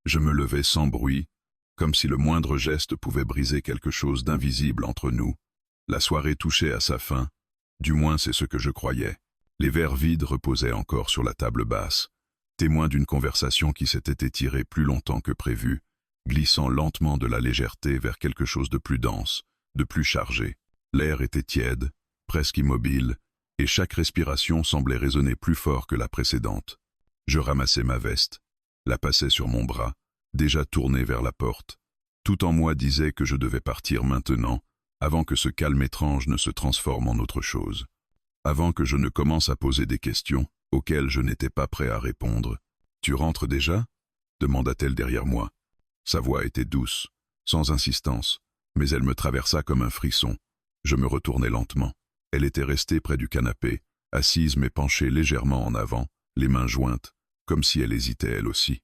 Je me levai sans bruit, comme si le moindre geste pouvait briser quelque chose d'invisible entre nous. La soirée touchait à sa fin, du moins c'est ce que je croyais. Les verres vides reposaient encore sur la table basse, témoins d'une conversation qui s'était étirée plus longtemps que prévu, glissant lentement de la légèreté vers quelque chose de plus dense, de plus chargé. L'air était tiède, presque immobile, et chaque respiration semblait résonner plus fort que la précédente. Je ramassai ma veste, la passai sur mon bras, déjà tourné vers la porte. Tout en moi disait que je devais partir maintenant, avant que ce calme étrange ne se transforme en autre chose. Avant que je ne commence à poser des questions auxquelles je n'étais pas prêt à répondre. « Tu rentres déjà ?» demanda-t-elle derrière moi. Sa voix était douce, sans insistance, mais elle me traversa comme un frisson. Je me retournai lentement. Elle était restée près du canapé, assise mais penchée légèrement en avant, les mains jointes, comme si elle hésitait elle aussi.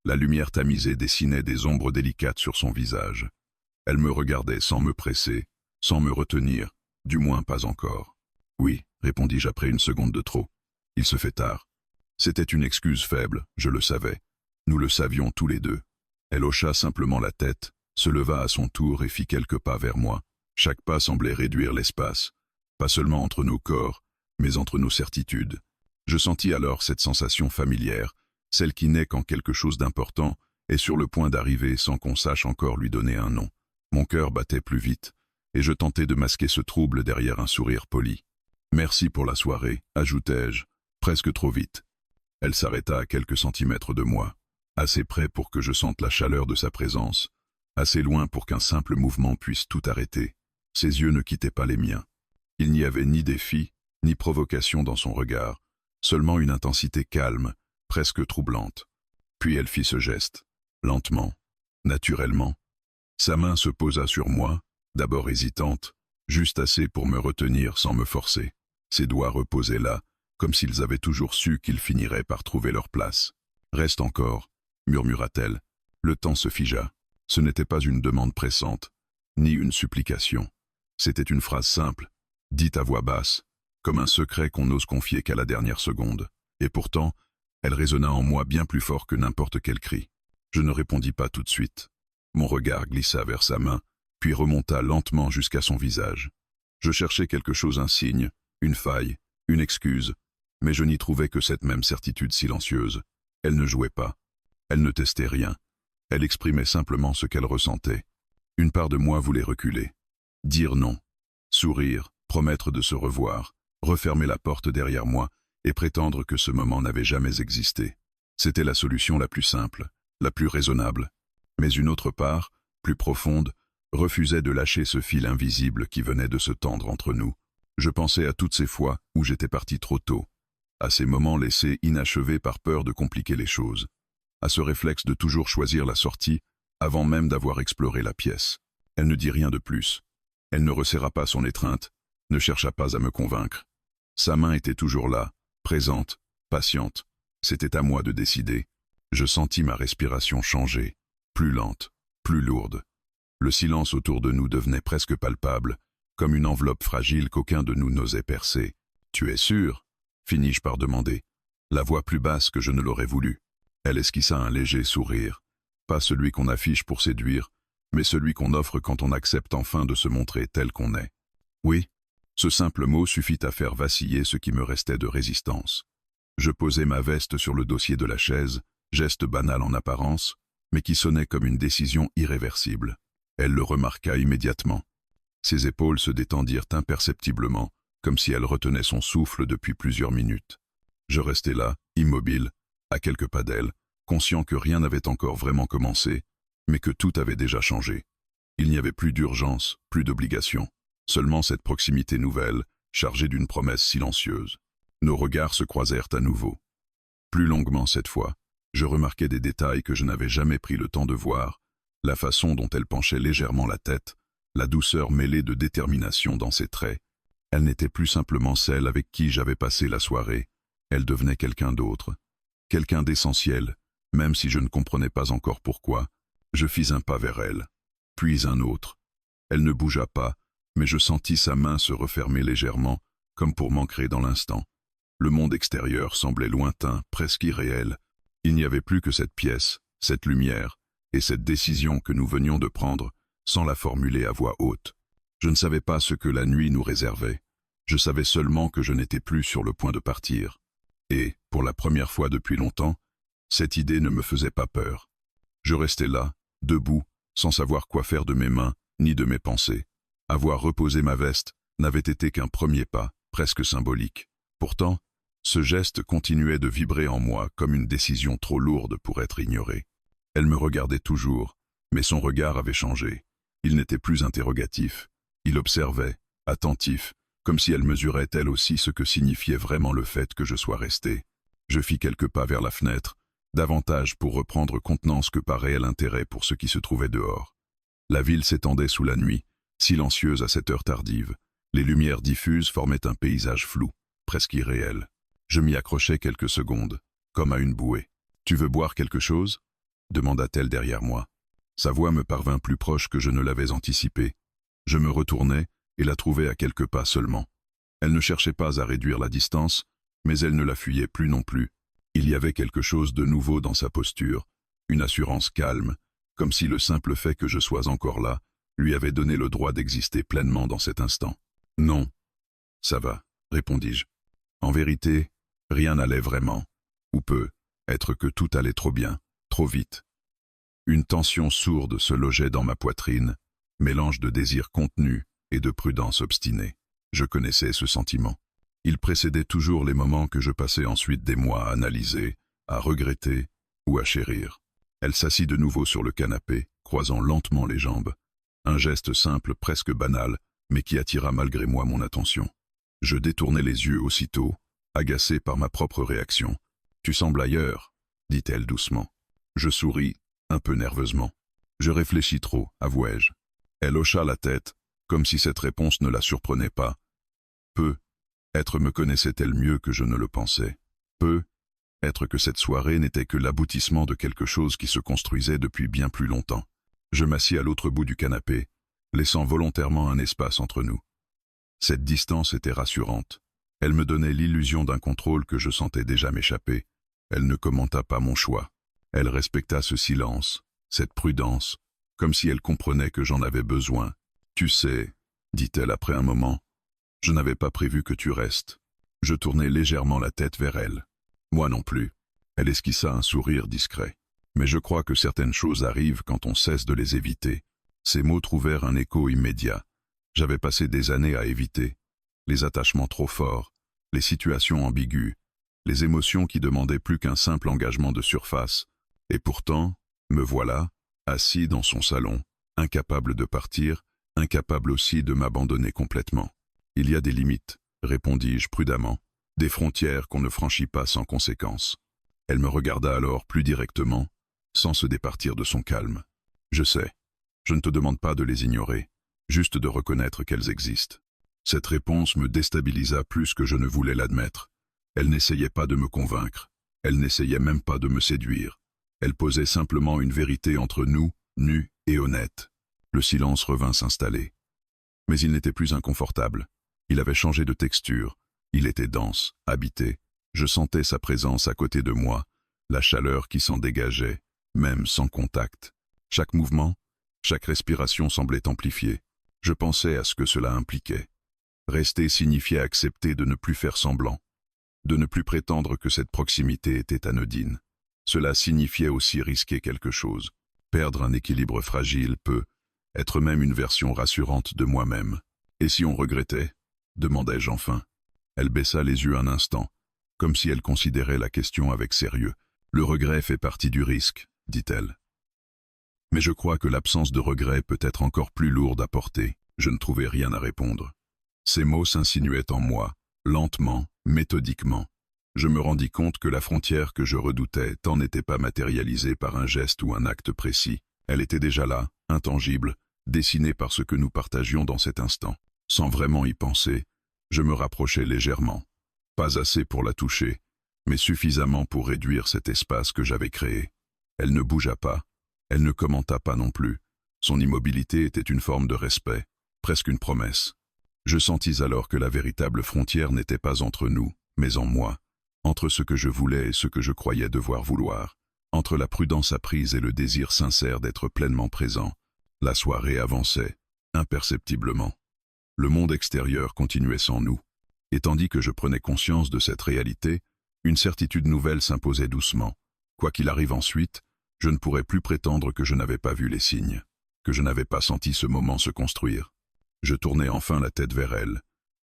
La lumière tamisée dessinait des ombres délicates sur son visage. Elle me regardait sans me presser, sans me retenir, du moins pas encore. « Oui », répondis-je après une seconde de trop. « Il se fait tard. » C'était une excuse faible, je le savais. Nous le savions tous les deux. Elle hocha simplement la tête, se leva à son tour et fit quelques pas vers moi. Chaque pas semblait réduire l'espace, pas seulement entre nos corps, mais entre nos certitudes. Je sentis alors cette sensation familière, celle qui naît quand quelque chose d'important est sur le point d'arriver sans qu'on sache encore lui donner un nom. Mon cœur battait plus vite, et je tentais de masquer ce trouble derrière un sourire poli. « Merci pour la soirée », ajoutai-je, presque trop vite. Elle s'arrêta à quelques centimètres de moi, assez près pour que je sente la chaleur de sa présence, assez loin pour qu'un simple mouvement puisse tout arrêter. Ses yeux ne quittaient pas les miens. Il n'y avait ni défi, ni provocation dans son regard, seulement une intensité calme, presque troublante. Puis elle fit ce geste, lentement, naturellement. Sa main se posa sur moi, d'abord hésitante, juste assez pour me retenir sans me forcer. Ses doigts reposaient là, comme s'ils avaient toujours su qu'ils finiraient par trouver leur place. « Reste encore », murmura-t-elle. Le temps se figea. Ce n'était pas une demande pressante, ni une supplication. C'était une phrase simple, dite à voix basse, comme un secret qu'on n'ose confier qu'à la dernière seconde. Et pourtant, elle résonna en moi bien plus fort que n'importe quel cri. Je ne répondis pas tout de suite. Mon regard glissa vers sa main, puis remonta lentement jusqu'à son visage. Je cherchais quelque chose, un signe, une faille, une excuse, mais je n'y trouvais que cette même certitude silencieuse. Elle ne jouait pas. Elle ne testait rien. Elle exprimait simplement ce qu'elle ressentait. Une part de moi voulait reculer, dire non, sourire, promettre de se revoir, refermer la porte derrière moi et prétendre que ce moment n'avait jamais existé. C'était la solution la plus simple, la plus raisonnable. Mais une autre part, plus profonde, refusait de lâcher ce fil invisible qui venait de se tendre entre nous. Je pensais à toutes ces fois où j'étais parti trop tôt, à ces moments laissés inachevés par peur de compliquer les choses, à ce réflexe de toujours choisir la sortie avant même d'avoir exploré la pièce. Elle ne dit rien de plus. Elle ne resserra pas son étreinte, ne chercha pas à me convaincre. Sa main était toujours là, présente, patiente. C'était à moi de décider. Je sentis ma respiration changer, plus lente, plus lourde. Le silence autour de nous devenait presque palpable, comme une enveloppe fragile qu'aucun de nous n'osait percer. « Tu es sûr ?» finis-je par demander, la voix plus basse que je ne l'aurais voulu. Elle esquissa un léger sourire, pas celui qu'on affiche pour séduire, mais celui qu'on offre quand on accepte enfin de se montrer tel qu'on est. Oui, ce simple mot suffit à faire vaciller ce qui me restait de résistance. Je posai ma veste sur le dossier de la chaise, geste banal en apparence, mais qui sonnait comme une décision irréversible. Elle le remarqua immédiatement. Ses épaules se détendirent imperceptiblement, comme si elle retenait son souffle depuis plusieurs minutes. Je restai là, immobile, à quelques pas d'elle, conscient que rien n'avait encore vraiment commencé, mais que tout avait déjà changé. Il n'y avait plus d'urgence, plus d'obligation, seulement cette proximité nouvelle, chargée d'une promesse silencieuse. Nos regards se croisèrent à nouveau. Plus longuement cette fois, je remarquai des détails que je n'avais jamais pris le temps de voir, la façon dont elle penchait légèrement la tête, la douceur mêlée de détermination dans ses traits. Elle n'était plus simplement celle avec qui j'avais passé la soirée, elle devenait quelqu'un d'autre, quelqu'un d'essentiel, même si je ne comprenais pas encore pourquoi. Je fis un pas vers elle, puis un autre. Elle ne bougea pas, mais je sentis sa main se refermer légèrement, comme pour m'ancrer dans l'instant. Le monde extérieur semblait lointain, presque irréel. Il n'y avait plus que cette pièce, cette lumière, et cette décision que nous venions de prendre, sans la formuler à voix haute. Je ne savais pas ce que la nuit nous réservait. Je savais seulement que je n'étais plus sur le point de partir. Et, pour la première fois depuis longtemps, cette idée ne me faisait pas peur. Je restais là, debout, sans savoir quoi faire de mes mains, ni de mes pensées. Avoir reposé ma veste n'avait été qu'un premier pas, presque symbolique. Pourtant, ce geste continuait de vibrer en moi comme une décision trop lourde pour être ignorée. Elle me regardait toujours, mais son regard avait changé. Il n'était plus interrogatif. Il observait, attentif, comme si elle mesurait elle aussi ce que signifiait vraiment le fait que je sois resté. Je fis quelques pas vers la fenêtre, davantage pour reprendre contenance que par réel intérêt pour ce qui se trouvait dehors. La ville s'étendait sous la nuit, silencieuse à cette heure tardive. Les lumières diffuses formaient un paysage flou, presque irréel. Je m'y accrochai quelques secondes, comme à une bouée. « Tu veux boire quelque chose ?» demanda-t-elle derrière moi. Sa voix me parvint plus proche que je ne l'avais anticipé. Je me retournai et la trouvai à quelques pas seulement. Elle ne cherchait pas à réduire la distance, mais elle ne la fuyait plus non plus. Il y avait quelque chose de nouveau dans sa posture, une assurance calme, comme si le simple fait que je sois encore là lui avait donné le droit d'exister pleinement dans cet instant. « Non, ça va, répondis-je. En vérité, rien n'allait vraiment, ou peu, être que tout allait trop bien, trop vite. Une tension sourde se logeait dans ma poitrine, mélange de désir contenu et de prudence obstinée. Je connaissais ce sentiment. Il précédait toujours les moments que je passais ensuite des mois à analyser, à regretter ou à chérir. Elle s'assit de nouveau sur le canapé, croisant lentement les jambes. Un geste simple, presque banal, mais qui attira malgré moi mon attention. Je détournai les yeux aussitôt, agacé par ma propre réaction. « Tu sembles ailleurs », dit-elle doucement. Je souris, un peu nerveusement. Je réfléchis trop, avouai-je. Elle hocha la tête, comme si cette réponse ne la surprenait pas. Peut-être me connaissait-elle mieux que je ne le pensais. Peut-être que cette soirée n'était que l'aboutissement de quelque chose qui se construisait depuis bien plus longtemps. Je m'assis à l'autre bout du canapé, laissant volontairement un espace entre nous. Cette distance était rassurante. Elle me donnait l'illusion d'un contrôle que je sentais déjà m'échapper. Elle ne commenta pas mon choix. Elle respecta ce silence, cette prudence, comme si elle comprenait que j'en avais besoin. « Tu sais, » dit-elle après un moment, « je n'avais pas prévu que tu restes. » Je tournai légèrement la tête vers elle. Moi non plus. Elle esquissa un sourire discret. Mais je crois que certaines choses arrivent quand on cesse de les éviter. Ces mots trouvèrent un écho immédiat. J'avais passé des années à éviter. Les attachements trop forts, les situations ambiguës, les émotions qui demandaient plus qu'un simple engagement de surface. Et pourtant, me voilà, assis dans son salon, incapable de partir, incapable aussi de m'abandonner complètement. Il y a des limites, répondis-je prudemment, des frontières qu'on ne franchit pas sans conséquence. Elle me regarda alors plus directement, sans se départir de son calme. Je sais, je ne te demande pas de les ignorer, juste de reconnaître qu'elles existent. Cette réponse me déstabilisa plus que je ne voulais l'admettre. Elle n'essayait pas de me convaincre, elle n'essayait même pas de me séduire. Elle posait simplement une vérité entre nous, nue et honnête. Le silence revint s'installer. Mais il n'était plus inconfortable. Il avait changé de texture. Il était dense, habité. Je sentais sa présence à côté de moi, la chaleur qui s'en dégageait, même sans contact. Chaque mouvement, chaque respiration semblait amplifiée. Je pensais à ce que cela impliquait. Rester signifiait accepter de ne plus faire semblant, de ne plus prétendre que cette proximité était anodine. Cela signifiait aussi risquer quelque chose. Perdre un équilibre fragile peut être même une version rassurante de moi-même. Et si on regrettait ? Demandai-je enfin. Elle baissa les yeux un instant, comme si elle considérait la question avec sérieux. Le regret fait partie du risque, dit-elle. Mais je crois que l'absence de regret peut être encore plus lourde à porter. Je ne trouvais rien à répondre. Ces mots s'insinuaient en moi, lentement, méthodiquement. Je me rendis compte que la frontière que je redoutais tant n'était pas matérialisée par un geste ou un acte précis. Elle était déjà là, intangible, dessinée par ce que nous partagions dans cet instant. Sans vraiment y penser, je me rapprochai légèrement. Pas assez pour la toucher, mais suffisamment pour réduire cet espace que j'avais créé. Elle ne bougea pas, elle ne commenta pas non plus. Son immobilité était une forme de respect, presque une promesse. Je sentis alors que la véritable frontière n'était pas entre nous, mais en moi, entre ce que je voulais et ce que je croyais devoir vouloir, Entre la prudence apprise et le désir sincère d'être pleinement présent, la soirée avançait, imperceptiblement. Le monde extérieur continuait sans nous. Et tandis que je prenais conscience de cette réalité, une certitude nouvelle s'imposait doucement. Quoi qu'il arrive ensuite, je ne pourrais plus prétendre que je n'avais pas vu les signes, que je n'avais pas senti ce moment se construire. Je tournai enfin la tête vers elle.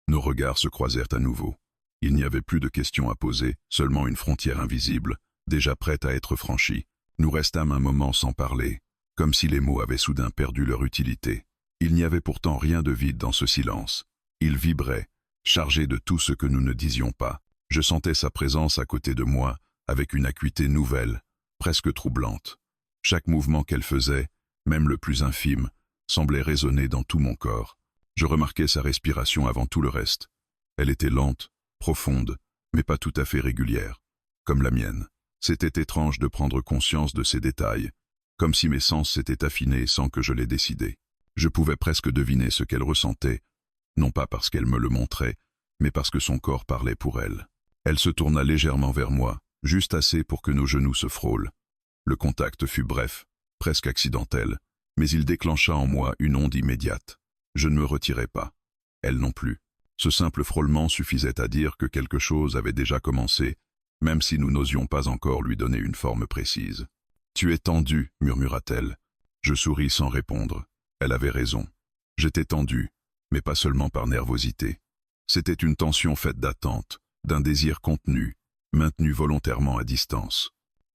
Nos regards se croisèrent à nouveau. Il n'y avait plus de questions à poser, seulement une frontière invisible, déjà prête à être franchie. Nous restâmes un moment sans parler, comme si les mots avaient soudain perdu leur utilité. Il n'y avait pourtant rien de vide dans ce silence. Il vibrait, chargé de tout ce que nous ne disions pas. Je sentais sa présence à côté de moi, avec une acuité nouvelle, presque troublante. Chaque mouvement qu'elle faisait, même le plus infime, semblait résonner dans tout mon corps. Je remarquais sa respiration avant tout le reste. Elle était lente, profonde, mais pas tout à fait régulière, comme la mienne. C'était étrange de prendre conscience de ces détails, comme si mes sens s'étaient affinés sans que je les décidé. Je pouvais presque deviner ce qu'elle ressentait, non pas parce qu'elle me le montrait, mais parce que son corps parlait pour elle. Elle se tourna légèrement vers moi, juste assez pour que nos genoux se frôlent. Le contact fut bref, presque accidentel, mais il déclencha en moi une onde immédiate. Je ne me retirai pas. Elle non plus. Ce simple frôlement suffisait à dire que quelque chose avait déjà commencé, même si nous n'osions pas encore lui donner une forme précise. « Tu es tendu », murmura-t-elle. Je souris sans répondre. Elle avait raison. J'étais tendu, mais pas seulement par nervosité. C'était une tension faite d'attente, d'un désir contenu, maintenu volontairement à distance.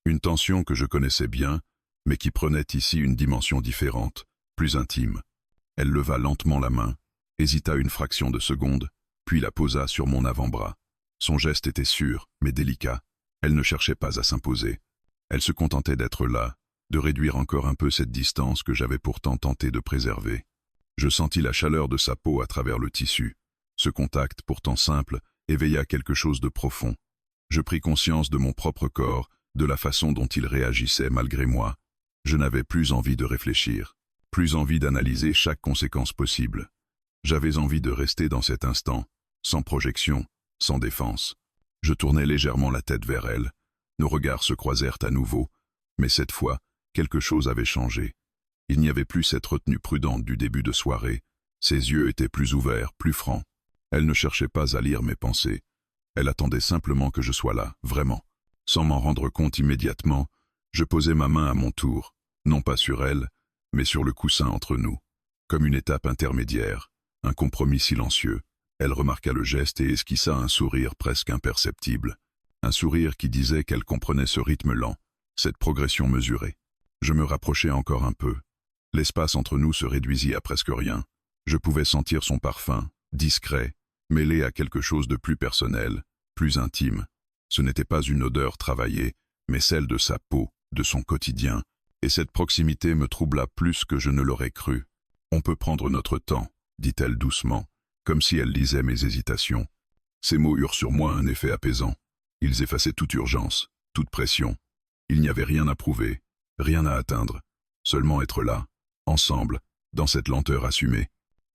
Une tension que je connaissais bien, mais qui prenait ici une dimension différente, plus intime. Elle leva lentement la main, hésita une fraction de seconde, puis la posa sur mon avant-bras. Son geste était sûr, mais délicat. Elle ne cherchait pas à s'imposer. Elle se contentait d'être là, de réduire encore un peu cette distance que j'avais pourtant tenté de préserver. Je sentis la chaleur de sa peau à travers le tissu. Ce contact, pourtant simple, éveilla quelque chose de profond. Je pris conscience de mon propre corps, de la façon dont il réagissait malgré moi. Je n'avais plus envie de réfléchir, plus envie d'analyser chaque conséquence possible. J'avais envie de rester dans cet instant, sans projection, sans défense. Je tournai légèrement la tête vers elle. Nos regards se croisèrent à nouveau, mais cette fois, quelque chose avait changé. Il n'y avait plus cette retenue prudente du début de soirée. Ses yeux étaient plus ouverts, plus francs. Elle ne cherchait pas à lire mes pensées. Elle attendait simplement que je sois là, vraiment. Sans m'en rendre compte immédiatement, je posai ma main à mon tour, non pas sur elle, mais sur le coussin entre nous, comme une étape intermédiaire, un compromis silencieux. Elle remarqua le geste et esquissa un sourire presque imperceptible. Un sourire qui disait qu'elle comprenait ce rythme lent, cette progression mesurée. Je me rapprochai encore un peu. L'espace entre nous se réduisit à presque rien. Je pouvais sentir son parfum, discret, mêlé à quelque chose de plus personnel, plus intime. Ce n'était pas une odeur travaillée, mais celle de sa peau, de son quotidien, et cette proximité me troubla plus que je ne l'aurais cru. « On peut prendre notre temps », dit-elle doucement, comme si elle lisait mes hésitations. Ces mots eurent sur moi un effet apaisant. Ils effaçaient toute urgence, toute pression. Il n'y avait rien à prouver, rien à atteindre, seulement être là, ensemble, dans cette lenteur assumée.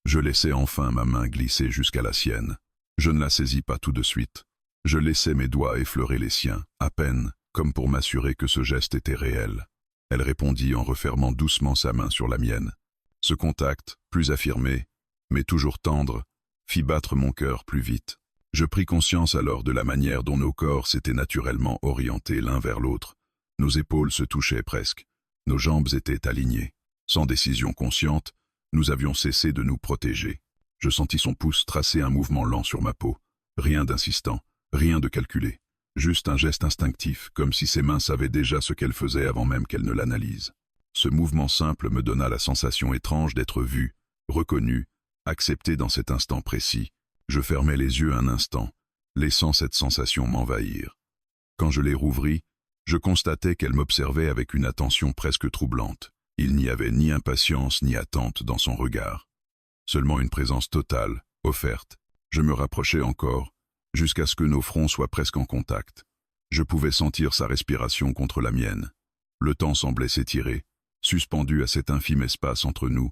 Je laissai enfin ma main glisser jusqu'à la sienne. Je ne la saisis pas tout de suite. Je laissai mes doigts effleurer les siens, à peine, comme pour m'assurer que ce geste était réel. Elle répondit en refermant doucement sa main sur la mienne. Ce contact, plus affirmé, mais toujours tendre, fit battre mon cœur plus vite. Je pris conscience alors de la manière dont nos corps s'étaient naturellement orientés l'un vers l'autre. Nos épaules se touchaient presque, nos jambes étaient alignées. Sans décision consciente, nous avions cessé de nous protéger. Je sentis son pouce tracer un mouvement lent sur ma peau. Rien d'insistant, rien de calculé. Juste un geste instinctif, comme si ses mains savaient déjà ce qu'elles faisaient avant même qu'elles ne l'analysent. Ce mouvement simple me donna la sensation étrange d'être vu, reconnu, accepté dans cet instant précis. Je fermai les yeux un instant, laissant cette sensation m'envahir. Quand je les rouvris, je constatais qu'elle m'observait avec une attention presque troublante. Il n'y avait ni impatience ni attente dans son regard. Seulement une présence totale, offerte. Je me rapprochai encore, jusqu'à ce que nos fronts soient presque en contact. Je pouvais sentir sa respiration contre la mienne. Le temps semblait s'étirer, suspendu à cet infime espace entre nous.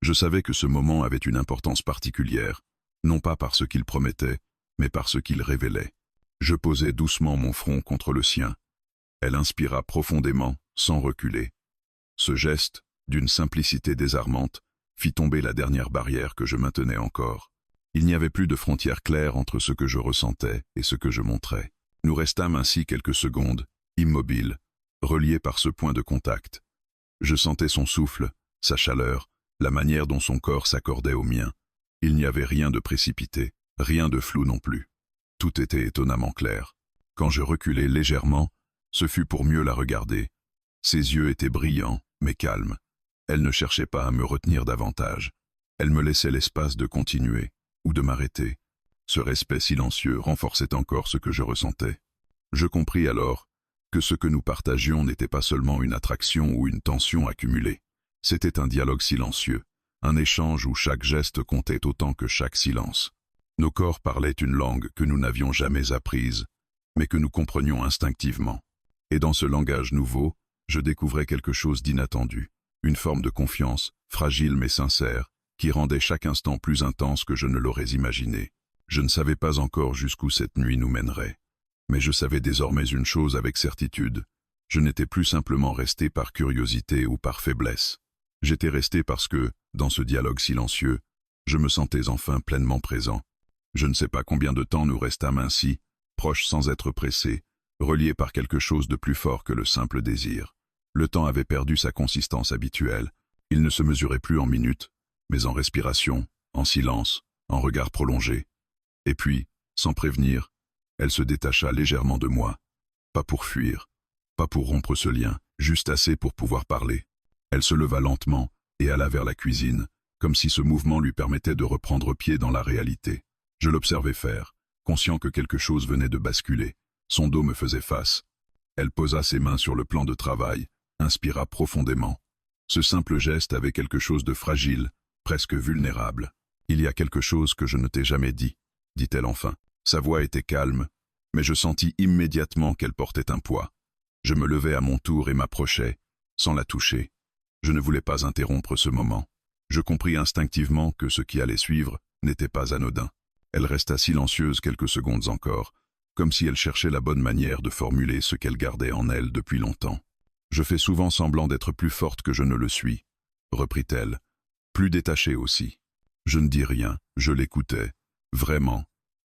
Je savais que ce moment avait une importance particulière, non pas par ce qu'il promettait, mais par ce qu'il révélait. Je posai doucement mon front contre le sien. Elle inspira profondément, sans reculer. Ce geste, d'une simplicité désarmante, fit tomber la dernière barrière que je maintenais encore. Il n'y avait plus de frontière claire entre ce que je ressentais et ce que je montrais. Nous restâmes ainsi quelques secondes, immobiles, reliés par ce point de contact. Je sentais son souffle, sa chaleur, la manière dont son corps s'accordait au mien. Il n'y avait rien de précipité, rien de flou non plus. Tout était étonnamment clair. Quand je reculai légèrement, ce fut pour mieux la regarder. Ses yeux étaient brillants, mais calmes. Elle ne cherchait pas à me retenir davantage. Elle me laissait l'espace de continuer, ou de m'arrêter. Ce respect silencieux renforçait encore ce que je ressentais. Je compris alors que ce que nous partagions n'était pas seulement une attraction ou une tension accumulée. C'était un dialogue silencieux, un échange où chaque geste comptait autant que chaque silence. Nos corps parlaient une langue que nous n'avions jamais apprise, mais que nous comprenions instinctivement. Et dans ce langage nouveau, je découvrais quelque chose d'inattendu, une forme de confiance, fragile mais sincère, qui rendait chaque instant plus intense que je ne l'aurais imaginé. Je ne savais pas encore jusqu'où cette nuit nous mènerait. Mais je savais désormais une chose avec certitude. Je n'étais plus simplement resté par curiosité ou par faiblesse. J'étais resté parce que, dans ce dialogue silencieux, je me sentais enfin pleinement présent. Je ne sais pas combien de temps nous restâmes ainsi, proches sans être pressés, reliés par quelque chose de plus fort que le simple désir. Le temps avait perdu sa consistance habituelle. Il ne se mesurait plus en minutes, mais en respiration, en silence, en regard prolongé. Et puis, sans prévenir, elle se détacha légèrement de moi. Pas pour fuir, pas pour rompre ce lien, juste assez pour pouvoir parler. Elle se leva lentement et alla vers la cuisine, comme si ce mouvement lui permettait de reprendre pied dans la réalité. Je l'observais faire, conscient que quelque chose venait de basculer. Son dos me faisait face. Elle posa ses mains sur le plan de travail, inspira profondément. Ce simple geste avait quelque chose de fragile, presque vulnérable. « Il y a quelque chose que je ne t'ai jamais dit », dit-elle enfin. Sa voix était calme, mais je sentis immédiatement qu'elle portait un poids. Je me levai à mon tour et m'approchai, sans la toucher. Je ne voulais pas interrompre ce moment. Je compris instinctivement que ce qui allait suivre n'était pas anodin. Elle resta silencieuse quelques secondes encore, comme si elle cherchait la bonne manière de formuler ce qu'elle gardait en elle depuis longtemps. « Je fais souvent semblant d'être plus forte que je ne le suis, » reprit-elle, plus détachée aussi. Je ne dis rien, je l'écoutais, vraiment.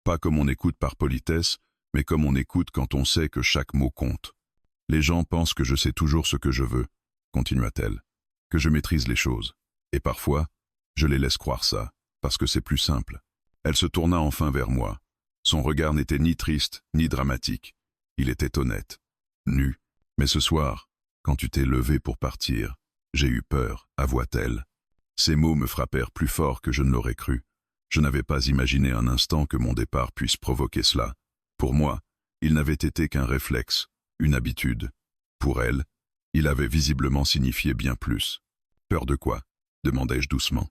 Pas comme on écoute par politesse, mais comme on écoute quand on sait que chaque mot compte. « Les gens pensent que je sais toujours ce que je veux, » continua-t-elle, « que je maîtrise les choses. Et parfois, je les laisse croire ça, parce que c'est plus simple. » Elle se tourna enfin vers moi. Son regard n'était ni triste, ni dramatique. Il était honnête, nu. « Mais ce soir, quand tu t'es levé pour partir, j'ai eu peur, » avoua-t-elle. Ces mots me frappèrent plus fort que je ne l'aurais cru. Je n'avais pas imaginé un instant que mon départ puisse provoquer cela. Pour moi, il n'avait été qu'un réflexe, une habitude. Pour elle, il avait visiblement signifié bien plus. « Peur de quoi ?» demandai-je doucement.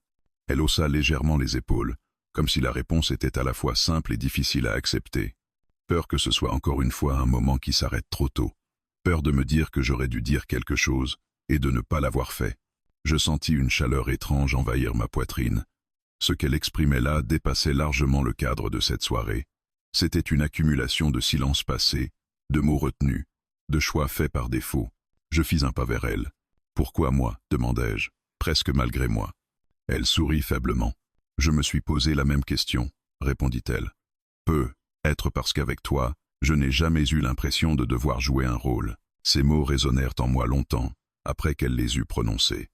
Elle haussa légèrement les épaules, comme si la réponse était à la fois simple et difficile à accepter. Peur que ce soit encore une fois un moment qui s'arrête trop tôt. Peur de me dire que j'aurais dû dire quelque chose et de ne pas l'avoir fait. Je sentis une chaleur étrange envahir ma poitrine. Ce qu'elle exprimait là dépassait largement le cadre de cette soirée. C'était une accumulation de silences passés, de mots retenus, de choix faits par défaut. Je fis un pas vers elle. « Pourquoi moi ?» demandai-je, presque malgré moi. Elle sourit faiblement. « Je me suis posé la même question, » répondit-elle. « Peut-être parce qu'avec toi, je n'ai jamais eu l'impression de devoir jouer un rôle. » Ces mots résonnèrent en moi longtemps, après qu'elle les eut prononcés.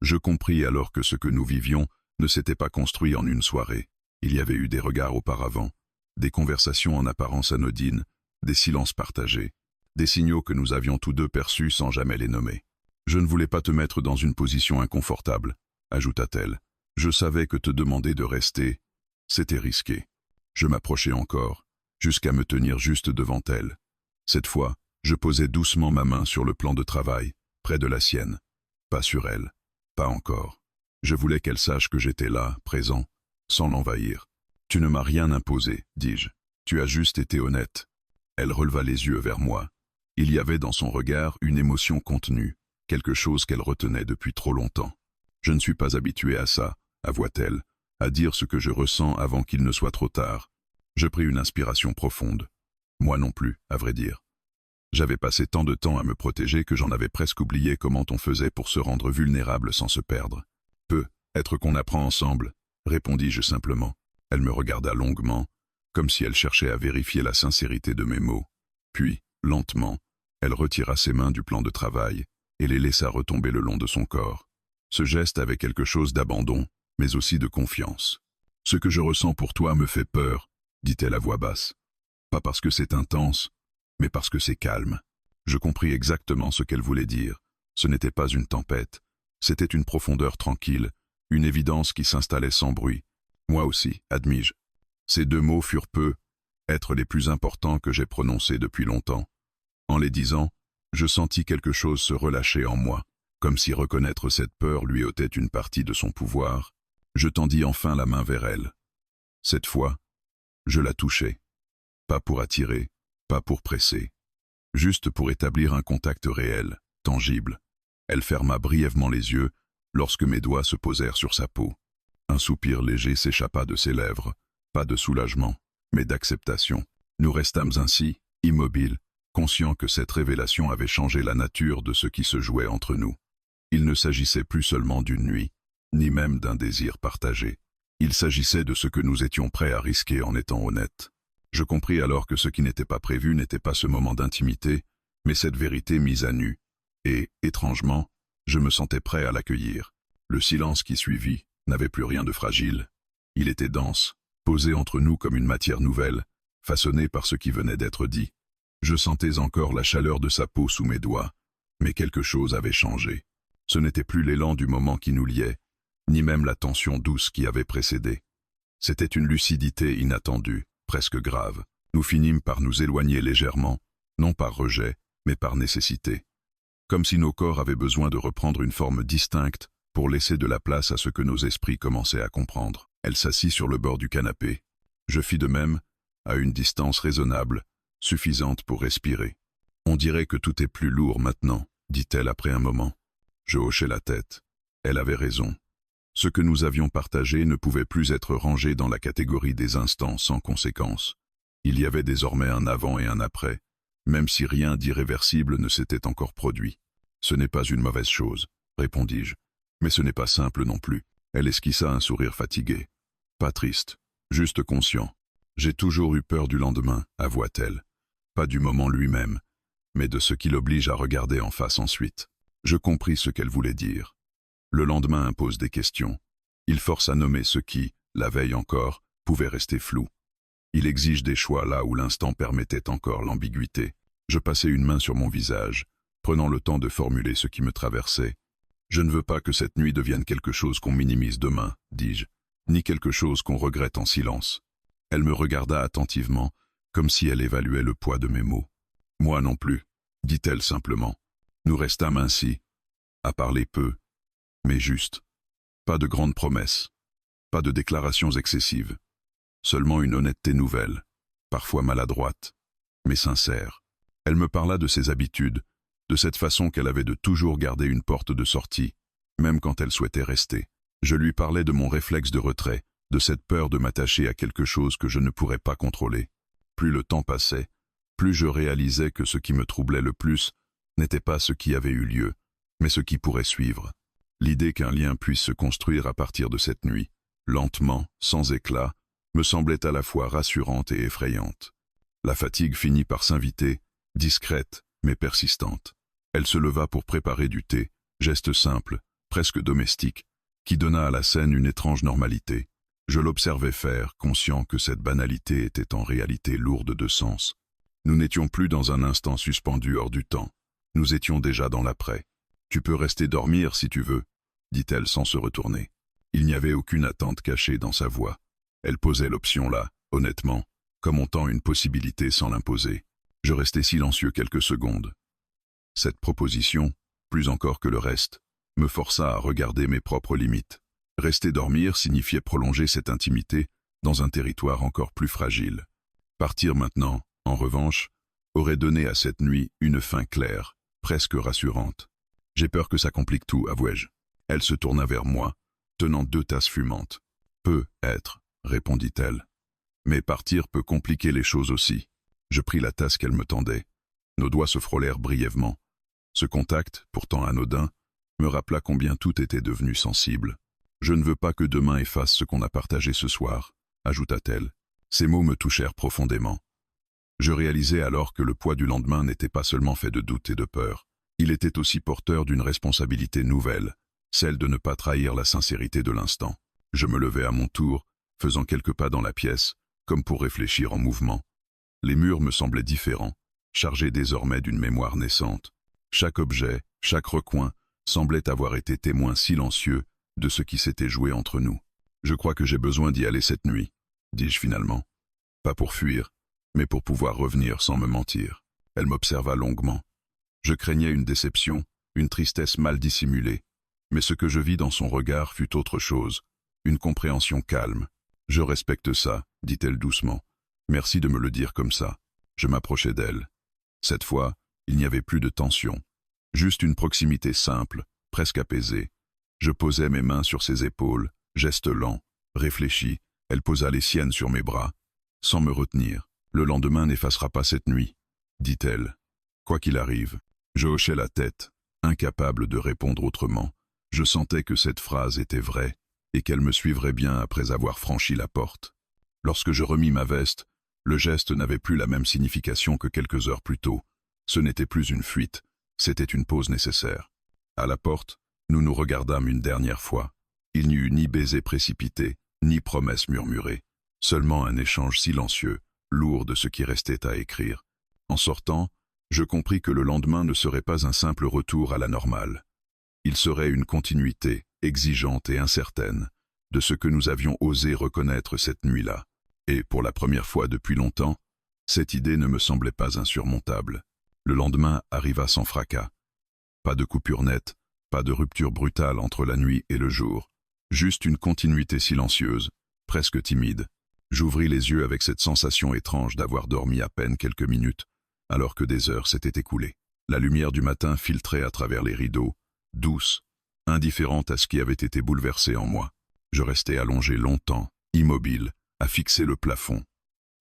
Je compris alors que ce que nous vivions ne s'était pas construit en une soirée. Il y avait eu des regards auparavant, des conversations en apparence anodines, des silences partagés, des signaux que nous avions tous deux perçus sans jamais les nommer. « Je ne voulais pas te mettre dans une position inconfortable, » ajouta-t-elle. « Je savais que te demander de rester, c'était risqué. » Je m'approchai encore, jusqu'à me tenir juste devant elle. Cette fois, je posai doucement ma main sur le plan de travail, près de la sienne. Pas sur elle, pas encore. Je voulais qu'elle sache que j'étais là, présent, sans l'envahir. « Tu ne m'as rien imposé, dis-je. Tu as juste été honnête. » Elle releva les yeux vers moi. Il y avait dans son regard une émotion contenue, quelque chose qu'elle retenait depuis trop longtemps. « Je ne suis pas habitué à ça, » avoua-t-elle, à dire ce que je ressens avant qu'il ne soit trop tard. Je pris une inspiration profonde. Moi non plus, à vrai dire. J'avais passé tant de temps à me protéger que j'en avais presque oublié comment on faisait pour se rendre vulnérable sans se perdre. Peut-être qu'on apprend ensemble, répondis-je simplement. Elle me regarda longuement, comme si elle cherchait à vérifier la sincérité de mes mots. Puis, lentement, elle retira ses mains du plan de travail et les laissa retomber le long de son corps. Ce geste avait quelque chose d'abandon, mais aussi de confiance. « Ce que je ressens pour toi me fait peur, » dit-elle à voix basse. Pas parce que c'est intense, mais parce que c'est calme. Je compris exactement ce qu'elle voulait dire. Ce n'était pas une tempête, c'était une profondeur tranquille, une évidence qui s'installait sans bruit. Moi aussi, admis-je. Ces deux mots furent être les plus importants que j'ai prononcés depuis longtemps. En les disant, je sentis quelque chose se relâcher en moi, comme si reconnaître cette peur lui ôtait une partie de son pouvoir. Je tendis enfin la main vers elle. Cette fois, je la touchai. Pas pour attirer, pas pour presser. Juste pour établir un contact réel, tangible. Elle ferma brièvement les yeux lorsque mes doigts se posèrent sur sa peau. Un soupir léger s'échappa de ses lèvres, pas de soulagement, mais d'acceptation. Nous restâmes ainsi, immobiles, conscients que cette révélation avait changé la nature de ce qui se jouait entre nous. Il ne s'agissait plus seulement d'une nuit, ni même d'un désir partagé. Il s'agissait de ce que nous étions prêts à risquer en étant honnêtes. Je compris alors que ce qui n'était pas prévu n'était pas ce moment d'intimité, mais cette vérité mise à nu. Et, étrangement, je me sentais prêt à l'accueillir. Le silence qui suivit n'avait plus rien de fragile. Il était dense, posé entre nous comme une matière nouvelle, façonnée par ce qui venait d'être dit. Je sentais encore la chaleur de sa peau sous mes doigts, mais quelque chose avait changé. Ce n'était plus l'élan du moment qui nous liait, ni même la tension douce qui avait précédé. C'était une lucidité inattendue, presque grave. Nous finîmes par nous éloigner légèrement, non par rejet, mais par nécessité. Comme si nos corps avaient besoin de reprendre une forme distincte pour laisser de la place à ce que nos esprits commençaient à comprendre. Elle s'assit sur le bord du canapé. Je fis de même, à une distance raisonnable, suffisante pour respirer. « On dirait que tout est plus lourd maintenant », dit-elle après un moment. Je hochai la tête. Elle avait raison. Ce que nous avions partagé ne pouvait plus être rangé dans la catégorie des instants sans conséquence. Il y avait désormais un avant et un après, même si rien d'irréversible ne s'était encore produit. « Ce n'est pas une mauvaise chose, » répondis-je. « Mais ce n'est pas simple non plus. » Elle esquissa un sourire fatigué. « Pas triste, juste conscient. J'ai toujours eu peur du lendemain, avoua-t-elle. Pas du moment lui-même, mais de ce qui l'oblige à regarder en face ensuite. » Je compris ce qu'elle voulait dire. Le lendemain impose des questions. Il force à nommer ce qui, la veille encore, pouvait rester flou. Il exige des choix là où l'instant permettait encore l'ambiguïté. Je passai une main sur mon visage, prenant le temps de formuler ce qui me traversait. « Je ne veux pas que cette nuit devienne quelque chose qu'on minimise demain, » dis-je, ni quelque chose qu'on regrette en silence. Elle me regarda attentivement, comme si elle évaluait le poids de mes mots. « Moi non plus, » dit-elle simplement. Nous restâmes ainsi, à parler peu, mais juste. Pas de grandes promesses, pas de déclarations excessives, seulement une honnêteté nouvelle, parfois maladroite, mais sincère. Elle me parla de ses habitudes, de cette façon qu'elle avait de toujours garder une porte de sortie, même quand elle souhaitait rester. Je lui parlais de mon réflexe de retrait, de cette peur de m'attacher à quelque chose que je ne pourrais pas contrôler. Plus le temps passait, plus je réalisais que ce qui me troublait le plus n'était pas ce qui avait eu lieu, mais ce qui pourrait suivre. L'idée qu'un lien puisse se construire à partir de cette nuit, lentement, sans éclat, me semblait à la fois rassurante et effrayante. La fatigue finit par s'inviter, discrète, mais persistante. Elle se leva pour préparer du thé, geste simple, presque domestique, qui donna à la scène une étrange normalité. Je l'observais faire, conscient que cette banalité était en réalité lourde de sens. Nous n'étions plus dans un instant suspendu hors du temps. Nous étions déjà dans l'après. « Tu peux rester dormir si tu veux », dit-elle sans se retourner. Il n'y avait aucune attente cachée dans sa voix. Elle posait l'option là, honnêtement, comme on tend une possibilité sans l'imposer. Je restai silencieux quelques secondes. Cette proposition, plus encore que le reste, me força à regarder mes propres limites. Rester dormir signifiait prolonger cette intimité dans un territoire encore plus fragile. Partir maintenant, en revanche, aurait donné à cette nuit une fin claire, presque rassurante. « J'ai peur que ça complique tout, avouai-je. » Elle se tourna vers moi, tenant 2 tasses fumantes. « Peut être, » répondit-elle. « Mais partir peut compliquer les choses aussi. » Je pris la tasse qu'elle me tendait. Nos doigts se frôlèrent brièvement. Ce contact, pourtant anodin, me rappela combien tout était devenu sensible. « Je ne veux pas que demain efface ce qu'on a partagé ce soir », ajouta-t-elle. Ces mots me touchèrent profondément. Je réalisais alors que le poids du lendemain n'était pas seulement fait de doutes et de peur. Il était aussi porteur d'une responsabilité nouvelle, celle de ne pas trahir la sincérité de l'instant. Je me levai à mon tour, faisant quelques pas dans la pièce, comme pour réfléchir en mouvement. Les murs me semblaient différents, chargés désormais d'une mémoire naissante. Chaque objet, chaque recoin, semblait avoir été témoin silencieux de ce qui s'était joué entre nous. « Je crois que j'ai besoin d'y aller cette nuit », dis-je finalement. Pas pour fuir, mais pour pouvoir revenir sans me mentir. Elle m'observa longuement. Je craignais une déception, une tristesse mal dissimulée. Mais ce que je vis dans son regard fut autre chose, une compréhension calme. « Je respecte ça », dit-elle doucement. « Merci de me le dire comme ça. » Je m'approchai d'elle. Cette fois, il n'y avait plus de tension. Juste une proximité simple, presque apaisée. Je posai mes mains sur ses épaules, geste lent, réfléchi. Elle posa les siennes sur mes bras, sans me retenir. « Le lendemain n'effacera pas cette nuit », dit-elle. Quoi qu'il arrive, je hochai la tête, incapable de répondre autrement. Je sentais que cette phrase était vraie et qu'elle me suivrait bien après avoir franchi la porte. Lorsque je remis ma veste, le geste n'avait plus la même signification que quelques heures plus tôt. Ce n'était plus une fuite, c'était une pause nécessaire. À la porte, nous nous regardâmes une dernière fois. Il n'y eut ni baiser précipité, ni promesse murmurée. Seulement un échange silencieux, lourd de ce qui restait à écrire. En sortant, je compris que le lendemain ne serait pas un simple retour à la normale. Il serait une continuité, exigeante et incertaine, de ce que nous avions osé reconnaître cette nuit-là. Et, pour la première fois depuis longtemps, cette idée ne me semblait pas insurmontable. Le lendemain arriva sans fracas. Pas de coupure nette, pas de rupture brutale entre la nuit et le jour. Juste une continuité silencieuse, presque timide. J'ouvris les yeux avec cette sensation étrange d'avoir dormi à peine quelques minutes, alors que des heures s'étaient écoulées. La lumière du matin filtrait à travers les rideaux, douce, indifférente à ce qui avait été bouleversé en moi. Je restai allongé longtemps, immobile, à fixer le plafond.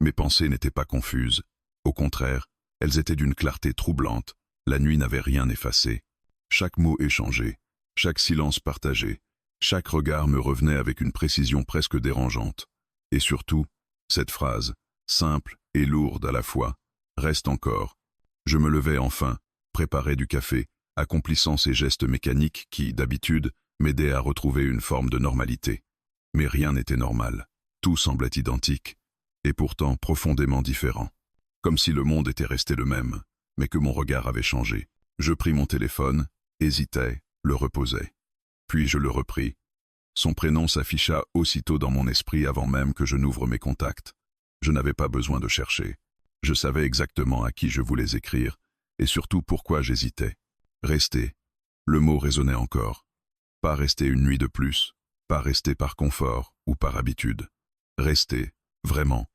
Mes pensées n'étaient pas confuses. Au contraire, elles étaient d'une clarté troublante. La nuit n'avait rien effacé. Chaque mot échangé, chaque silence partagé, chaque regard me revenait avec une précision presque dérangeante. Et surtout, cette phrase, simple et lourde à la fois, reste encore. Je me levai enfin, préparai du café, accomplissant ces gestes mécaniques qui, d'habitude, m'aidaient à retrouver une forme de normalité. Mais rien n'était normal. Tout semblait identique, et pourtant profondément différent. Comme si le monde était resté le même, mais que mon regard avait changé. Je pris mon téléphone, hésitai, le reposai. Puis je le repris. Son prénom s'afficha aussitôt dans mon esprit avant même que je n'ouvre mes contacts. Je n'avais pas besoin de chercher. Je savais exactement à qui je voulais écrire, et surtout pourquoi j'hésitais. Rester. Le mot résonnait encore. Pas rester une nuit de plus, pas rester par confort ou par habitude. Rester, vraiment.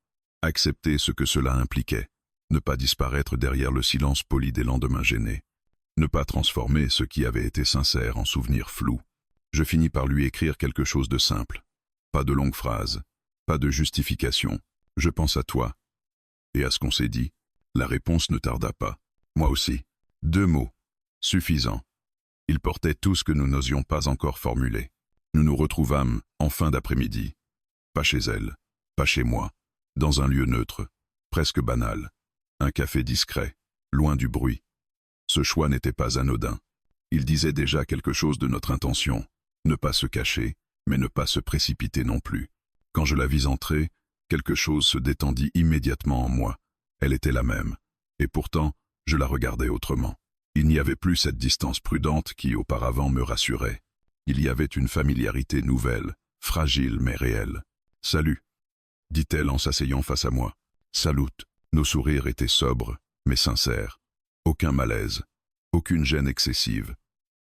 Accepter ce que cela impliquait. Ne pas disparaître derrière le silence poli des lendemains gênés. Ne pas transformer ce qui avait été sincère en souvenirs flous. Je finis par lui écrire quelque chose de simple. Pas de longues phrases, pas de justification. Je pense à toi. Et à ce qu'on s'est dit. La réponse ne tarda pas. Moi aussi. 2 mots. Suffisant. Ils portaient tout ce que nous n'osions pas encore formuler. Nous nous retrouvâmes en fin d'après-midi. Pas chez elle, pas chez moi. Dans un lieu neutre, presque banal. Un café discret, loin du bruit. Ce choix n'était pas anodin. Il disait déjà quelque chose de notre intention. Ne pas se cacher, mais ne pas se précipiter non plus. Quand je la vis entrer, quelque chose se détendit immédiatement en moi. Elle était la même. Et pourtant, je la regardais autrement. Il n'y avait plus cette distance prudente qui auparavant me rassurait. Il y avait une familiarité nouvelle, fragile mais réelle. « Salut », dit-elle en s'asseyant face à moi. « Salut ». Nos sourires étaient sobres, mais sincères. Aucun malaise, aucune gêne excessive.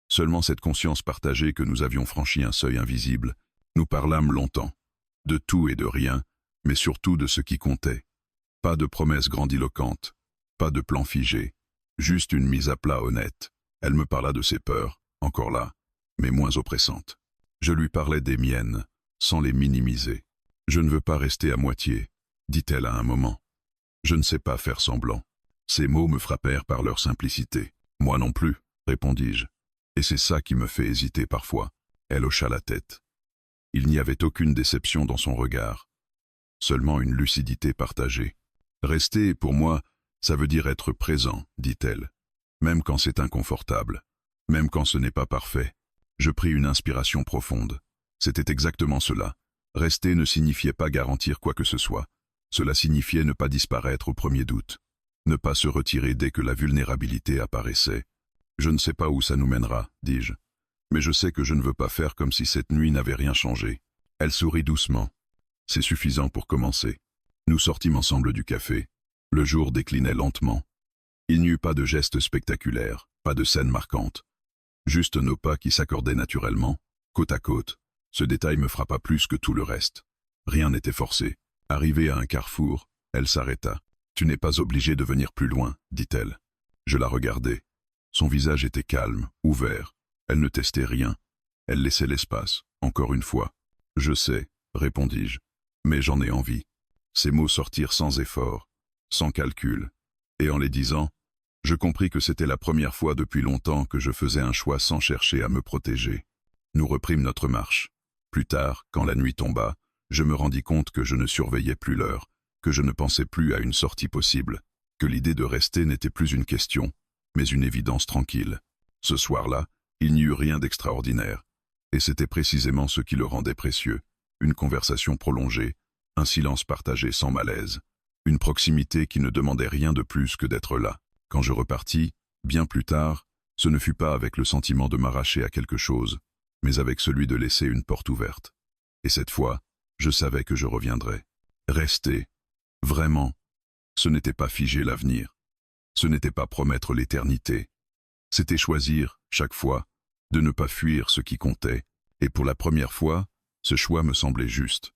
Seulement cette conscience partagée que nous avions franchi un seuil invisible. Nous parlâmes longtemps, de tout et de rien, mais surtout de ce qui comptait. Pas de promesses grandiloquentes, pas de plan figé, juste une mise à plat honnête. Elle me parla de ses peurs, encore là, mais moins oppressantes. Je lui parlais des miennes, sans les minimiser. « Je ne veux pas rester à moitié », dit-elle à un moment. « Je ne sais pas faire semblant. Ces mots me frappèrent par leur simplicité. Moi non plus, répondis-je. Et c'est ça qui me fait hésiter parfois. Elle hocha la tête. Il n'y avait aucune déception dans son regard, seulement une lucidité partagée. Rester, pour moi, ça veut dire être présent, dit-elle, même quand c'est inconfortable, même quand ce n'est pas parfait. Je pris une inspiration profonde. C'était exactement cela. Rester ne signifiait pas garantir quoi que ce soit. Cela signifiait ne pas disparaître au premier doute, ne pas se retirer dès que la vulnérabilité apparaissait. Je ne sais pas où ça nous mènera, dis-je, mais je sais que je ne veux pas faire comme si cette nuit n'avait rien changé. Elle sourit doucement. C'est suffisant pour commencer. Nous sortîmes ensemble du café. Le jour déclinait lentement. Il n'y eut pas de gestes spectaculaires, pas de scènes marquantes. Juste nos pas qui s'accordaient naturellement, côte à côte. Ce détail me frappa plus que tout le reste. Rien n'était forcé. Arrivée à un carrefour, elle s'arrêta. « Tu n'es pas obligé de venir plus loin, dit-elle. » Je la regardai. Son visage était calme, ouvert. Elle ne testait rien. Elle laissait l'espace, encore une fois. « Je sais, répondis-je, mais j'en ai envie. » Ces mots sortirent sans effort, sans calcul, et en les disant, je compris que c'était la première fois depuis longtemps que je faisais un choix sans chercher à me protéger. Nous reprîmes notre marche. Plus tard, quand la nuit tomba, je me rendis compte que je ne surveillais plus l'heure, que je ne pensais plus à une sortie possible, que l'idée de rester n'était plus une question, mais une évidence tranquille. Ce soir-là, il n'y eut rien d'extraordinaire, et c'était précisément ce qui le rendait précieux, une conversation prolongée, un silence partagé sans malaise, une proximité qui ne demandait rien de plus que d'être là. Quand je repartis, bien plus tard, ce ne fut pas avec le sentiment de m'arracher à quelque chose, mais avec celui de laisser une porte ouverte. Et cette fois, je savais que je reviendrais. Rester, vraiment, ce n'était pas figer l'avenir, ce n'était pas promettre l'éternité, c'était choisir, chaque fois, de ne pas fuir ce qui comptait, et pour la première fois, ce choix me semblait juste.